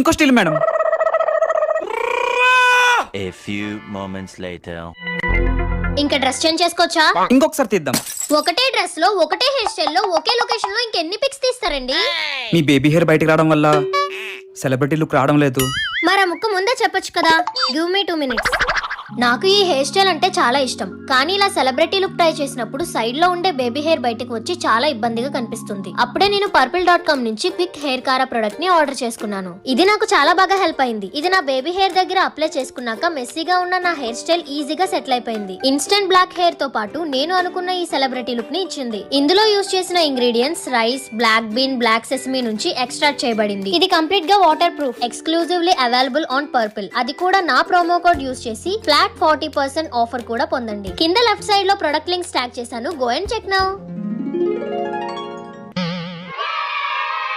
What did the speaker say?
ఇంకో still madam. A few moments later. ఇంకా dress change చేసుకోవచ్చా? ఇంకొకసారి తీద్దాం. ఒకటే డ్రెస్ లో ఒకటే హెయిర్ స్టైల్ లో ఒకే లొకేషన్ లో ఇంకెన్ని పిక్స్ తీస్తారండి? మీ బేబీ హెయిర్ బయటికి రావడం వల్ల సెలబ్రిటీ లుక్ రావడం లేదు. మరి ఆ ముక్క ముందే చెప్పొచ్చు కదా. Give me 2 minutes. నాకు ఈ హెయిర్ స్టైల్ అంటే చాలా ఇష్టం, కానీ ఇలా సెలబ్రిటీ లుక్ ట్రై చేసినప్పుడు సైడ్ లో ఉండే బేబీ హెయిర్ బయటకు వచ్చి చాలా ఇబ్బందిగా కనిపిస్తుంది. అప్పుడే నేను purple.com నుంచి క్విక్ హెయిర్ కారా ప్రొడక్ట్ ని ఆర్డర్ చేసుకున్నాను. ఇది నాకు చాలా బాగా హెల్ప్ అయింది. ఇది నా బేబీ హెయిర్ దగ్గర అప్లై చేసుకున్నాక మెస్సీగా ఉన్న నా హెయిర్ స్టైల్ ఈజీగా సెటిల్ అయిపోయింది. ఇన్స్టెంట్ బ్లాక్ హెయిర్ తో పాటు నేను అనుకున్న ఈ సెలబ్రిటీ లుక్ ని ఇచ్చింది. ఇందులో యూజ్ చేసిన ingredients rice, black bean, black sesame నుంచి ఎక్స్ట్రాక్ట్ చేయబడింది. ఇది కంప్లీట్ గా waterproof, exclusively available on purple. అది కూడా నా ప్రోమో కోడ్ యూజ్ చేసి ఫ్లాట్ 40% ఆఫర్ కూడా పొందండి. కింద లెఫ్ట్ సైడ్ లో ప్రొడక్ట్ లింక్స్ ట్యాగ్ చేశాను. Go and check now.